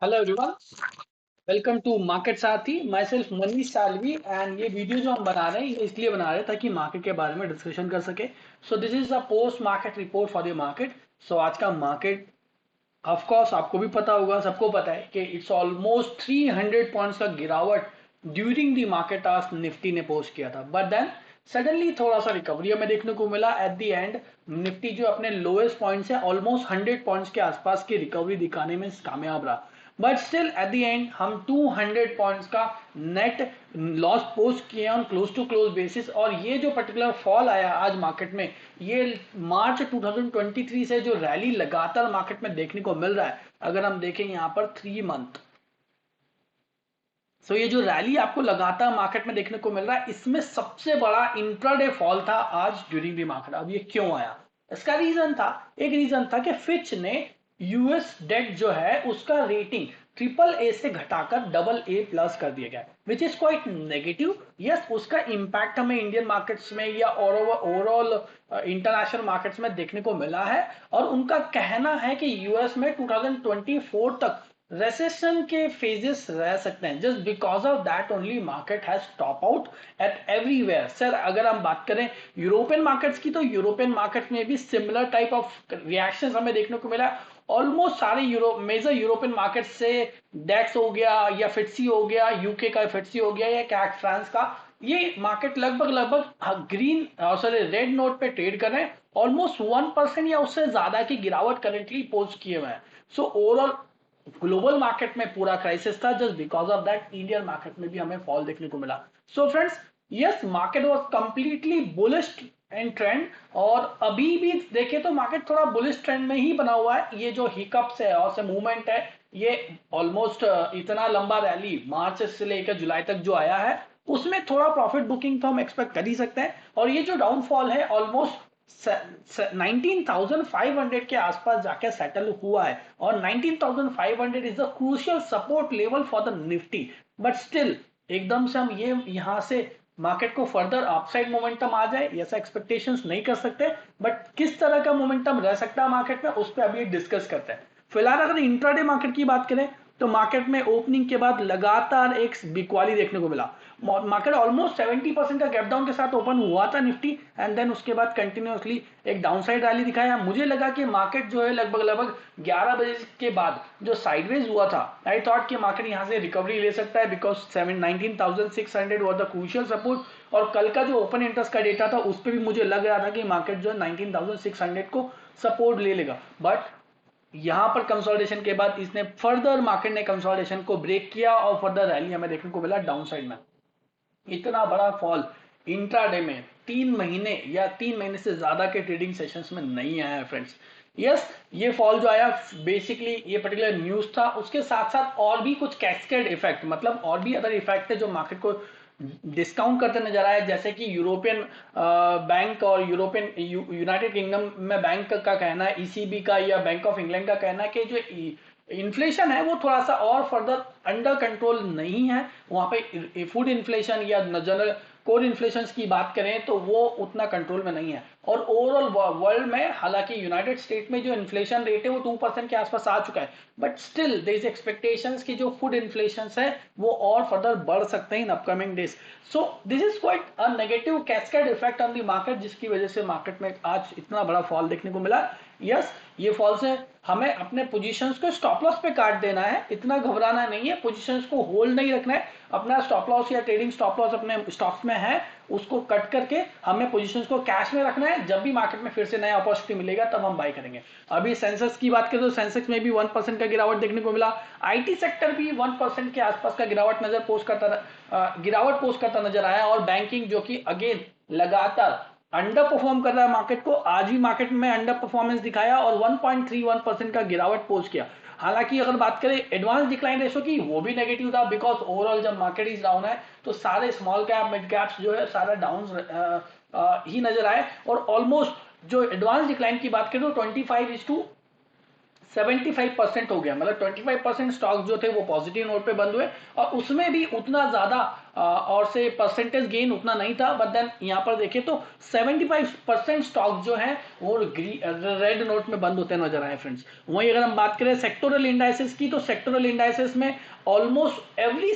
Hello everyone, welcome to market Saathi. Myself Manish Salvi and ये video जो हम बना रहे हैं ये इसलिए बना रहे हैं ताकि मार्केट के बारे में डिस्कशन कर सके। So this is a post market report for the market. So आज का मार्केट ऑफ कोर्स आपको भी पता होगा, सबको पता है कि इट्स ऑलमोस्ट 300 पॉइंट्स का गिरावट ड्यूरिंग द मार्केट आज निफ्टी ने पोस्ट किया था। बट देन सडनली थोड़ा सा रिकवरी हमें देखने को मिला एट द एंड। निफ्टी जो अपने लोएस्ट पॉइंट से ऑलमोस्ट 100 पॉइंट्स के आसपास की रिकवरी दिखाने में कामयाब रहा। But still at the end हम 200 पॉइंट्स का नेट लॉस पोस्ट किए on close to close basis. और ये जो पर्टिकुलर फॉल आया आज मार्केट में, ये मार्च 2023 से जो रैली लगातार मार्केट में देखने को मिल रहा है, अगर हम देखें यहां पर 3 मंथ। सो ये जो रैली आपको लगातार मार्केट में देखने को मिल रहा है, इसमें सबसे बड़ा इंट्राडे फॉल था आज ड्यूरिंग द मार्केट। अब ये क्यों आया, इसका रीजन था, एक रीजन था कि फिच ने यूएस डेट जो है उसका रेटिंग ट्रिपल ए से घटाकर डबल ए प्लस कर दिया गया, which is quite negative. Yes, उसका इंपैक्ट हमें इंडियन मार्केट्स में या ओवरऑल इंटरनेशनल मार्केट्स में देखने को मिला है। और उनका कहना है कि यूएस में 2024 तक रेसेशन के फेजेस रह सकते हैं। Just because of that only market has top out at everywhere. Sir अगर हम बात करें यूरोपियन मार्केट्स की, तो यूरोपियन मार्केट्स में भी सिमिलर टाइप ऑफ रिएक्शन हमें देखने को मिला। ऑलमोस्ट सारे मेजर यूरोपियन मार्केट से डेक्स हो गया या फिट्सी हो गया, यूके का फिट्सी हो गया या कैट फ्रांस का, ये मार्केट लगभग लगभग ग्रीन सॉरी रेड नोट पे ट्रेड कर रहे हैं। ऑलमोस्ट 1% या उससे ज्यादा की गिरावट करेंटली पोस्ट किए हुए हैं। सो ओवरऑल ग्लोबल मार्केट में पूरा क्राइसिस था। Just because of that Indian market में भी हमें फॉल देखने को मिला। So friends, yes market was completely bullish and trend. और अभी भी देखें तो मार्केट थोड़ा बुलिश ट्रेंड में ही बना हुआ है। ये जो हिकअप्स है और से मूवमेंट है, ये ऑलमोस्ट इतना लंबा रैली मार्च से लेकर जुलाई तक जो आया है, उसमें थोड़ा प्रॉफिट बुकिंग तो हम एक्सपेक्ट कर ही सकते हैं। और ये जो डाउनफॉल है ऑलमोस्ट 19,500 के आसपास जाके सेटल हुआ है। और 19,500 is the crucial support level for the Nifty. But still एकदम से हम ये यहां से मार्केट को फर्दर अपसाइड मोमेंटम आ जाए ऐसा एक्सपेक्टेशंस नहीं कर सकते। बट किस तरह का मोमेंटम रह सकता है मार्केट में, उस पर अभी डिस्कस करते हैं। फिलहाल अगर इंट्राडे मार्केट की बात करें, तो मार्केट में ओपनिंग के बाद लगातार एक बिकवाली देखने को मिला। मार्केट ऑलमोस्ट 70% का गैप डाउन के साथ ओपन हुआ था निफ्टी, एंड देन उसके बाद कंटिन्यूअसली एक डाउनसाइड रैली दिखाया। मुझे लगा कि मार्केट जो है लगभग लगभग 11 बजे के बाद जो साइडवेज हुआ था, आई थॉट कि मार्केट यहां से रिकवरी ले सकता है, because 19,600 was the crucial support. और कल का जो ओपन इंटरेस्ट का डेटा था उस पर भी मुझे लग रहा था कि मार्केट जो है 19,600 को सपोर्ट ले लेगा। बट यहां पर कंसोलिडेशन के बाद इसने फर्दर मार्केट ने कंसोलिडेशन को ब्रेक किया और फर्दर रैली हमें देखने को मिला डाउन साइड में। इतना बड़ा फॉल इंट्राडे में 3 महीने या 3 महीने से ज्यादा के ट्रेडिंग सेशंस में नहीं आया है फ्रेंड्स। यस, ये फॉल जो आया बेसिकली ये पर्टिकुलर न्यूज था, उसके साथ साथ और भी कुछ कैस्केड इफेक्ट, मतलब और भी अदर इफेक्ट है जो मार्केट को डिस्काउंट करते नजर आए। जैसे कि यूरोपियन बैंक और यूरोपियन यूनाइटेड किंगडम में बैंक का कहना है, ईसीबी का या बैंक ऑफ इंग्लैंड का कहना है कि जो इन्फ्लेशन है वो थोड़ा सा और फर्दर अंडर कंट्रोल नहीं है। वहां पे फूड इन्फ्लेशन या जनरल कोर इन्फ्लेशन की बात करें तो वो उतना कंट्रोल में नहीं है। और ओवरऑल वर्ल्ड में, हालांकि यूनाइटेड स्टेट में जो इन्फ्लेशन रेट है वो 2% के आसपास आ चुका है, but still there is expectations कि जो फूड इन्फ्लेशन है वो और फर्दर बढ़ सकते हैं इन upcoming days. So this is quite a negative cascade effect on the market, जिसकी वजह से मार्केट में आज इतना बड़ा फॉल देखने को मिला। यस, ये फॉल से हमें अपने पोजीशंस को स्टॉप लॉस पे काट देना है, इतना घबराना नहीं है, पोजीशंस को होल्ड नहीं रखना है। अपना स्टॉप लॉस या ट्रेडिंग स्टॉप लॉस अपने स्टॉक्स में है, उसको कट करके हमें पोजीशंस को कैश में रखना है। जब भी मार्केट में फिर से नया अपॉर्चुनिटी मिलेगा तब हम बाय करेंगे। अभी सेंसेक्स की बात करें तो सेंसेक्स में भी 1% का गिरावट देखने को मिला। आईटी सेक्टर भी 1% के आसपास का गिरावट पोस्ट करता नजर आया। और बैंकिंग जो कि अगेन लगातार अंडर परफॉर्म कर रहा है मार्केट को, आज भी मार्केट में अंडर परफॉर्मेंस दिखाया और 1.31% का गिरावट पोस्ट किया। हालांकि अगर बात करें एडवांस डिक्लाइन रेशो की, वो भी नेगेटिव था, बिकॉज ओवरऑल जब मार्केट इज डाउन है तो सारे स्मॉल कैप मिड कैप्स जो है सारा डाउन ही नजर आए। और ऑलमोस्ट जो एडवांस डिक्लाइन की बात करें तो 25:7 75% हो गया, मतलब 25% स्टॉक जो थे वो पॉजिटिव नोट पे बंद हुए, और उसमें भी उतना ज्यादा और से परसेंटेज गेन उतना नहीं था, बट देन यहाँ पर देखें तो 75% स्टॉक जो है वो रेड नोट में बंद होते नजर आए फ्रेंड्स। वहीं अगर हम बात करें सेक्टोरल इंडाइसेस की, तो सेक्टोरल इंडाइसेस में almost every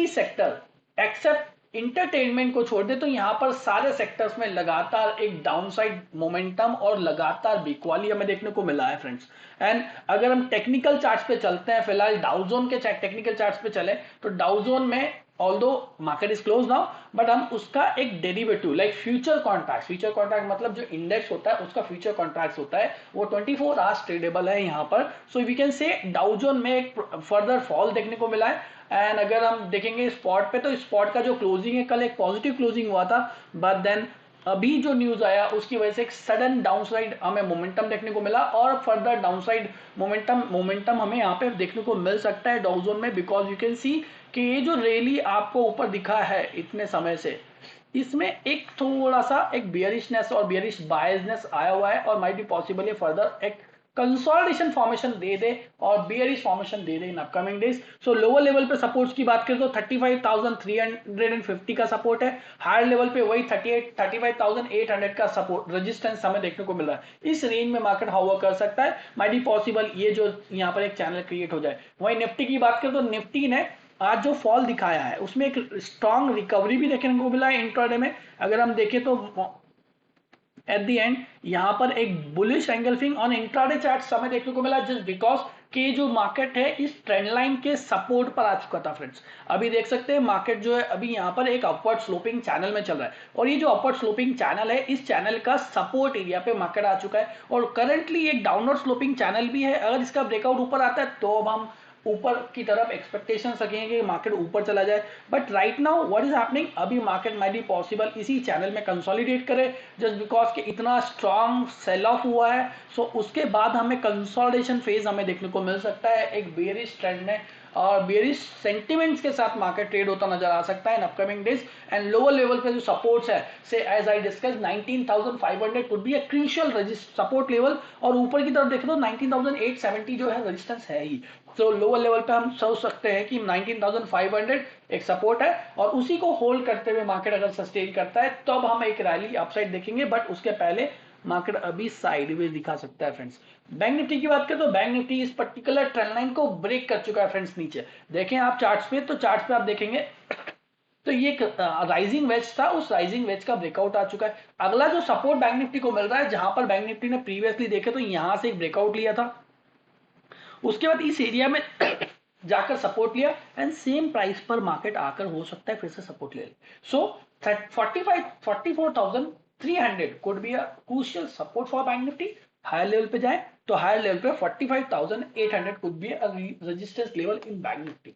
sector except entertainment को छोड़ दे तो यहां पर सारे सेक्टर्स में लगातार एक डाउनसाइड मोमेंटम और लगातार बिकवाली हमें देखने को मिला है फ्रेंड्स। एंड अगर हम टेक्निकल चार्ट्स पे चलते हैं, फिलहाल डाउजोन के टेक्निकल चार्ट्स पे चले, तो डाउजोन में although market is close now, but हम उसका एक डेरिवेटिव लाइक फ्यूचर कॉन्ट्रैक्ट मतलब जो इंडेक्स होता है उसका फ्यूचर कॉन्ट्रैक्ट होता है, वो 24 आवर्स ट्रेडेबल है यहाँ पर। So we can say Dow Jones में एक फर्दर फॉल देखने को मिला है। एंड अगर हम देखेंगे स्पॉट पे, तो स्पॉट का जो क्लोजिंग है कल एक पॉजिटिव क्लोजिंग हुआ था, बट देन अभी जो न्यूज आया उसकी वजह से एक सडन डाउनसाइड हमें मोमेंटम देखने को मिला, और फर्दर डाउनसाइड मोमेंटम हमें यहाँ पे देखने को मिल सकता है डाउजोन में, बिकॉज यू कैन सी कि ये जो रैली आपको ऊपर दिखा है इतने समय से, इसमें एक थोड़ा सा एक बियरिशनेस और बियरिश बायसनेस आया हुआ है, और माइट बी पॉसिबल ये फर्दर एक कंसोलिडेशन फॉर्मेशन दे दे और बियरिश फॉर्मेशन दे दे इन अपकमिंग डेज। सो लोअर लेवल पे सपोर्ट्स की बात करें तो 35,350 का सपोर्ट है, हायर लेवल पे वही 35,800 का सपोर्ट रेजिस्टेंस हमें देखने को मिल रहा है। इस रेंज में मार्केट हाउवर कर सकता है, माइट बी पॉसिबल ये जो यहाँ पर एक चैनल क्रिएट हो जाए। वही निफ्टी की बात करें तो निफ्टी ने आज जो फॉल दिखाया है उसमें एक स्ट्रॉन्ग रिकवरी भी देखने को मिला है इंट्राडे में। अगर हम देखें तो एट द एंड यहां पर एक bullish engulfing on intraday chart समय देखने को मिला, जस्ट बिकॉज कि जो मार्केट है इस ट्रेंड लाइन के सपोर्ट पर आ चुका था फ्रेंड्स। अभी देख सकते हैं मार्केट जो है अभी यहां पर एक अपवर्ड स्लोपिंग चैनल में चल रहा है, और ये जो अपवर्ड स्लोपिंग चैनल है इस चैनल का सपोर्ट एरिया पे मार्केट आ चुका है, और करंटली एक डाउनवर्ड स्लोपिंग चैनल भी है। अगर इसका ब्रेकआउट ऊपर आता है तो अब हम ऊपर की तरफ एक्सपेक्टेशन रखेंगे कि मार्केट ऊपर चला जाए, but right now what is happening, अभी मार्केट माइट बी पॉसिबल इसी चैनल में कंसोलिडेट करे, जस्ट बिकॉज कि इतना स्ट्रॉन्ग सेल ऑफ हुआ है। सो उसके बाद हमें कंसोलिडेशन फेज हमें देखने को मिल सकता है एक बेयरिश ट्रेंड में, और बेयरिश सेंटिमेंट्स के साथ मार्केट ट्रेड होता नजर आ सकता है in upcoming days. And lower level पे जो सपोर्ट्स है say as I discuss 19,500 could be a crucial support level, और ऊपर की तरफ देखें तो 19,870 जो है रेजिस्टेंस है ही। तो लोअर लेवल पे हम सोच सकते हैं कि 19,500 एक सपोर्ट है, और उसी को होल्ड करते हुए मार्केट अगर सस्टेन करता है तब हम एक रैली अपसाइड देखेंगे, बट उसके पहले मार्केट अभी साइडवेज दिखा सकता है फ्रेंड्स। बैंक निफ्टी की बात करें तो बैंक निफ्टी इस पर्टिकुलर ट्रेंड लाइन को ब्रेक कर चुका है फ्रेंड्स नीचे। देखें आप चार्ट्स पे, तो चार्ट्स पे आप देखेंगे तो ये एक राइजिंग वेज था, उस राइजिंग वेज का ब्रेकआउट आ चुका है। अगला जो सपोर्ट बैंक निफ्टी को मिल रहा है, जहां पर बैंक निफ्टी ने प्रीवियसली देखे तो यहां से एक ब्रेकआउट लिया था, उसके बाद इस एरिया में जाकर सपोर्ट लिया, एंड सेम प्राइस पर मार्केट आकर हो सकता है फिर से सपोर्ट ले ले। So 44,300 could be a crucial support for bank nifty. Higher level पे जाए तो हायर लेवल पे 45,800 could be a resistance level in bank nifty.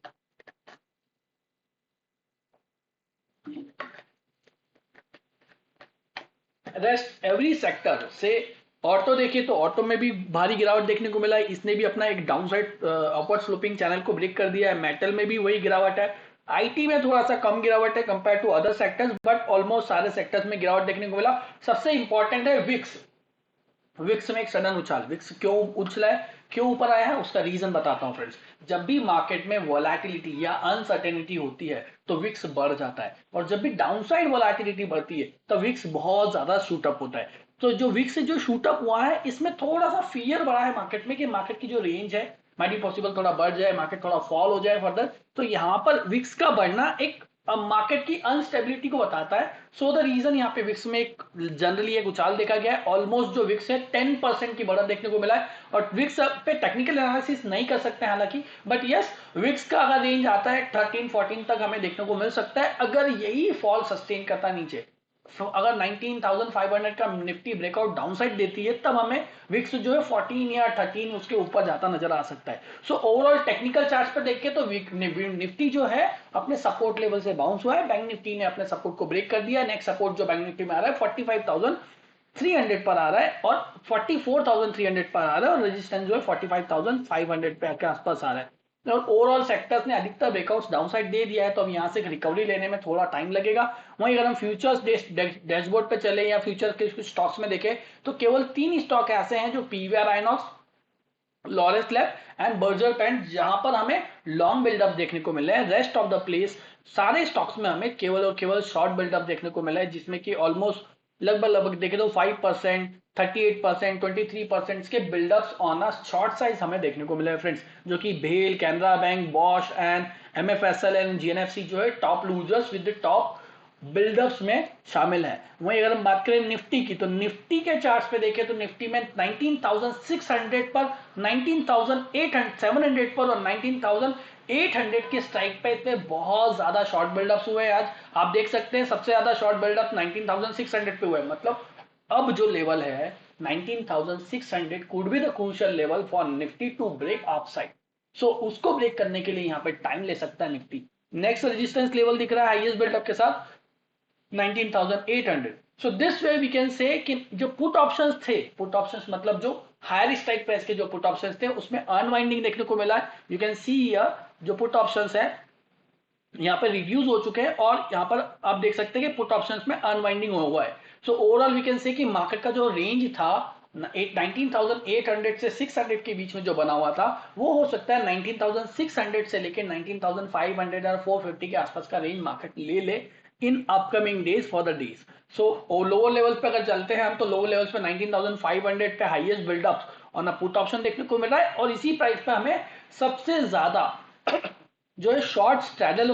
Rest every sector से ऑटो देखिए तो ऑटो में भी भारी गिरावट देखने को मिला है, इसने भी अपना एक डाउनसाइड अपवर्ड स्लोपिंग चैनल को ब्रेक कर दिया है। मेटल में भी वही गिरावट है, आईटी में थोड़ा सा कम गिरावट है compare to other sectors, but almost सारे सेक्टर्स में गिरावट देखने को मिला। सबसे इंपॉर्टेंट है विक्स, विक्स में एक सडन उछाल, विक्स क्यों उछला है, क्यों ऊपर आया है, उसका रीजन बताता हूं फ्रेंड्स। जब भी मार्केट में वोलेटिलिटी या अनसर्टेनिटी होती है तो विक्स बढ़ जाता है, और जब भी डाउनसाइड वोलेटिलिटी बढ़ती है तो विक्स बहुत ज्यादा शूटअप होता है। तो जो विक्स से जो शूटअप हुआ है इसमें थोड़ा सा फियर बढ़ा है मार्केट में कि मार्केट की जो रेंज है माइट बी पॉसिबल थोड़ा बढ़ जाए, मार्केट थोड़ा फॉल हो जाए फर्दर। तो यहां पर विक्स का बढ़ना एक मार्केट की अनस्टेबिलिटी को बताता है। सो द रीजन यहाँ पे विक्स में एक जनरली एक उछाल देखा गया है, ऑलमोस्ट जो विक्स है 10% की बढ़त देखने को मिला है। और विक्स पे टेक्निकल एनालिसिस नहीं कर सकते हालांकि, बट यस विक्स का अगर रेंज आता है 13-14 तक हमें देखने को मिल सकता है, अगर यही फॉल सस्टेन करता नीचे। अगर 19,500 का निफ्टी ब्रेकआउट डाउनसाइड देती है तब हमें विक्स जो है 14 या 13 उसके ऊपर जाता नजर आ सकता है। सो ओवरऑल टेक्निकल चार्ट पर देख के तो निफ्टी जो है अपने सपोर्ट लेवल से बाउंस हुआ है, बैंक निफ्टी ने अपने सपोर्ट को ब्रेक कर दिया। नेक्स्ट सपोर्ट जो बैंक निफ्टी में आ रहा है 45,300 पर आ रहा है, और 44,300 पर आ रहा है, और रेजिस्टेंस जो है 45,500 पे के आसपास आ रहा है। और ओवरऑल सेक्टर्स ने अधिकतर ब्रेकआउट्स डाउनसाइड दे दिया है, तो अब यहां से रिकवरी लेने में थोड़ा टाइम लगेगा। वहीं अगर हम फ्यूचर्स डैशबोर्ड पे चले या फ्यूचर के कुछ स्टॉक्स में देखें तो केवल 3 स्टॉक ऐसे हैं जो PVR Inox, Laurus lab and Berger paint, जहां पर हमें लॉन्ग बिल्डअप देखने को मिला है। रेस्ट ऑफ द प्लेस सारे स्टॉक्स में हमें केवल और केवल शॉर्ट बिल्डअप देखने को मिला है, जिसमें कि ऑलमोस्ट लगभग लगभग देखे तो 5%, 38%, 23% के buildups on a short side हमें देखने को मिला है फ्रेंड्स, जो कि भेल, Canara bank, Bosch and MFSL and GNFC जो है top losers with the top buildups में शामिल है। वहीं अगर हम बात करें निफ्टी की, तो निफ्टी के चार्ट्स पे देखें तो निफ्टी में 19,600 पर, 19,700 पर और 19,800 के स्ट्राइक पे इतने बहुत ज्यादा शॉर्ट बिल्डअप्स हुए हैं। आज आप देख सकते हैं सबसे ज्यादा शॉर्ट बिल्डअप 19,600 पे हुए हैं। मतलब अब जो लेवल है 19,600 could be the crucial level for Nifty to break upside. So उसको ब्रेक करने के लिए यहाँ पे टाइम ले सकता है निफ्टी। नेक्स्ट रेजिस्टेंस लेवल दिख रहा है हाईएस्ट बिल्डअप के साथ 19,800। So this way we can say कि जो पुट ऑप्शंस थे, पुट ऑप्शंस मतलब जो हायर स्ट्राइक प्राइस के जो पुट ऑप्शंस थे उसमें अनवाइंडिंग देखने को मिला है। यू कैन सी हियर जो पुट ऑप्शंस है यहाँ पर रिड्यूस हो चुके हैं और यहाँ पर आप देख सकते हैं कि पुट ऑप्शंस में अनवाइंडिंग हुआ है। So overall we can say कि मार्केट का जो रेंज था 19,800 से 600 के बीच में जो बना हुआ था, वो हो सकता है 19,600 से लेकर 19,500 और 450 के आसपास का रेंज मार्केट ले ले इन upcoming days for the days. So lower level पे अगर चलते हैं हम, तो लोअर लेवल्स पे 19,500 पे highest buildup on a put option देखने को मिल रहा है और इसी प्राइस पे हमें सबसे ज्यादा जो है शॉर्ट स्ट्रैडल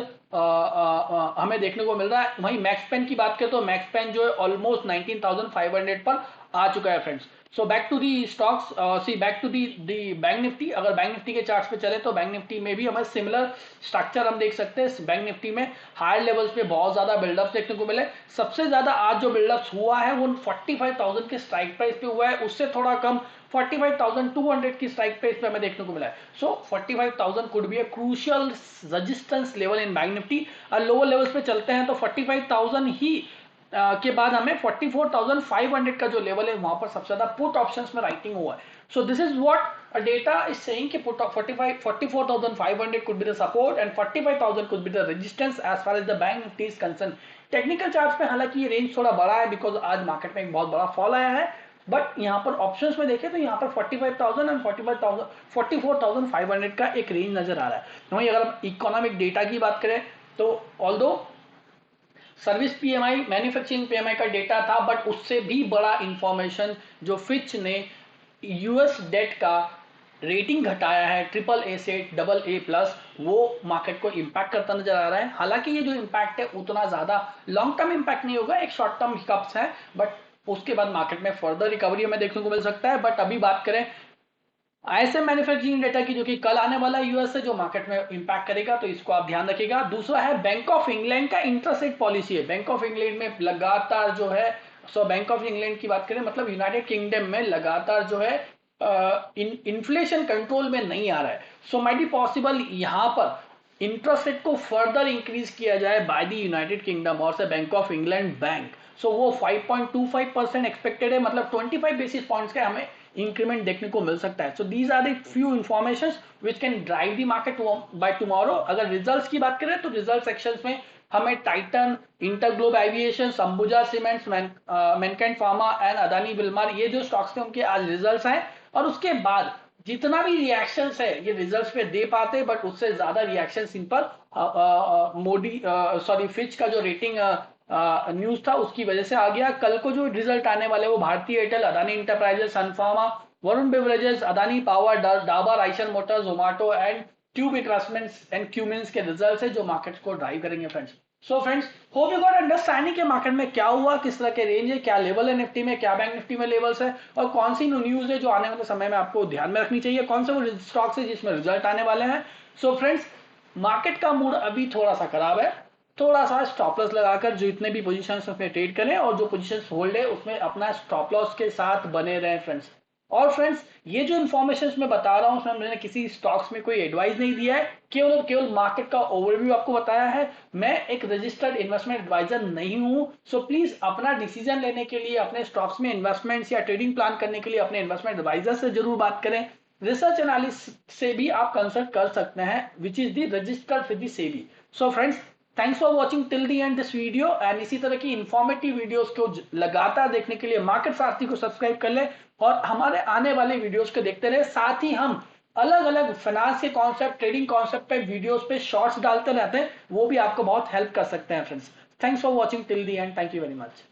हमें देखने को मिल रहा है। वहीं मैक्स पेन की बात करें तो मैक्स पेन जो है ऑलमोस्ट 19,500 पर आ चुका है friends. So back to the stocks, see back to the bank nifty. अगर बैंक निफ्टी के चार्ट्स पे चले तो बैंक निफ्टी में भी हमें सिमिलर स्ट्रक्चर हम देख सकते हैं। बैंक निफ्टी में हायर लेवल्स पे बहुत ज्यादा बिल्डअप देखने को मिले। सबसे ज्यादा आज जो बिल्डअप हुआ है वो 45,000 के स्ट्राइक प्राइस पे हुआ है, उससे थोड़ा कम 45,200 की स्ट्राइक प्राइस पे हमें देखने को मिला है। सो 45,000 could be a crucial resistance level in bank Nifty. और लोअर लेवल्स पे चलते हैं तो 45,000 ही के बाद हमें 44,500 का जो लेवल है वहां पर सबसे ज्यादा पुट ऑप्शंस में राइटिंग हुआ है। सो this is what data is saying कि put 44,500 could be the support and 45,000 could be the resistance as far as the bank nifty is concerned। Technical chart पे हालांकि ये रेंज थोड़ा बड़ा है बिकॉज आज मार्केट में एक बहुत बड़ा फॉल आया है, बट यहाँ पर ऑप्शंस में देखें तो यहाँ पर 45,000 एंड 44,500 का एक रेंज नजर आ रहा है। वहीं अगर हम इकोनॉमिक डेटा की बात करें तो although service PMI, manufacturing PMI का डेटा था, बट उससे भी बड़ा इंफॉर्मेशन जो फिच ने यूएस डेट का रेटिंग घटाया है ट्रिपल ए से डबल ए प्लस, वो मार्केट को इंपैक्ट करता नजर आ रहा है। हालांकि ये जो इंपैक्ट है उतना ज्यादा लॉन्ग टर्म इंपैक्ट नहीं होगा, एक शॉर्ट टर्म हिकअप्स है, बट उसके बाद मार्केट में फर्दर रिकवरी हमें देखने को मिल सकता है। बट अभी बात करें आईएसएम मैन्युफैक्चरिंग डेटा की, जो कि कल आने वाला है यूएस से, जो मार्केट में इंपैक्ट करेगा, तो इसको आप ध्यान रखिएगा। दूसरा है बैंक ऑफ इंग्लैंड का इंटरेस्ट रेट पॉलिसी है। बैंक ऑफ इंग्लैंड में लगातार जो है, बैंक ऑफ इंग्लैंड की बात करें मतलब यूनाइटेड किंगडम में लगातार जो है इन्फ्लेशन कंट्रोल में नहीं आ रहा है। सो माइट बी पॉसिबल यहाँ पर इंटरेस्ट रेट को फर्दर इंक्रीज किया जाए बाय द यूनाइटेड किंगडम और से बैंक ऑफ इंग्लैंड बैंक। सो वो 5.25% एक्सपेक्टेड है, मतलब 25 बेसिस पॉइंट्स का हमें इंक्रीमेंट देखने को मिल सकता है। So these are the few information which can drive the market by tomorrow. अगर रिजल्ट्स की बात करें तो रिजल्ट सेक्शंस में हमें Titan, InterGlobe aviation, Ambuja cements, Mankind pharma and Adani Wilmar, ये जो स्टॉक्स थे उनके आज रिजल्ट्स हैं। और उसके बाद जितना भी रिएक्शंस है ये रिजल्ट्स पे दे पाते, बट उससे ज्यादा रिएक्शंस इन पर मोदी सॉरी फिच का जो रेटिंग न्यूज था उसकी वजह से आ गया। कल को जो रिजल्ट आने वाले वो Bharti Airtel, Adani Enterprises, Sun Pharma, Varun Beverages, Adani Power, Dabur, Eicher Motors, Zomato and Tube Investments and Cummins के रिजल्ट है जो मार्केट को ड्राइव करेंगे friends. So friends, hope you got understanding के मार्केट में क्या हुआ, किस तरह के रेंज है, क्या लेवल है निफ्टी में, क्या बैंक निफ्टी में लेवल्स है, और कौन सी न्यूज है जो आने वाले समय में आपको ध्यान में रखनी चाहिए, कौन से वो स्टॉक्स है जिसमें रिजल्ट आने वाले हैं। सो फ्रेंड्स, मार्केट का मूड अभी थोड़ा सा खराब है, थोड़ा सा स्टॉप लॉस लगाकर जितने भी पोजीशन उसमें ट्रेड करें और जो पोजीशन होल्ड है उसमें अपना स्टॉप लॉस के साथ बने रहें फ्रेंड्स। और फ्रेंड्स, ये जो इन्फॉर्मेशन मैं बता रहा हूं उसमें मैंने किसी स्टॉक्स में कोई एडवाइस नहीं दिया है, केवल और केवल मार्केट का ओवरव्यू आपको बताया है। मैं एक रजिस्टर्ड इन्वेस्टमेंट एडवाइजर नहीं हूं। सो प्लीज अपना डिसीजन लेने के लिए अपने स्टॉक्स में इन्वेस्टमेंट्स या ट्रेडिंग प्लान करने के लिए अपने इन्वेस्टमेंट एडवाइजर से जरूर बात करें। रिसर्च एनालिस्ट से भी आप कंसल्ट कर सकते हैं which is the registered with the SEBI. So friends, thanks for watching till the and this video, and इसी तरह की इंफॉर्मेटिव वीडियोस को लगातार देखने के लिए मार्केट सारथी को सब्सक्राइब कर ले और हमारे आने वाले वीडियोस को देखते रहे। साथ ही हम अलग अलग फाइनेंस के कॉन्सेप्ट, ट्रेडिंग कॉन्सेप्ट पे वीडियोस पे शॉर्ट्स डालते रहते हैं, वो भी आपको बहुत हेल्प कर सकते हैं friends. Thanks for watching till the and, thank you very much.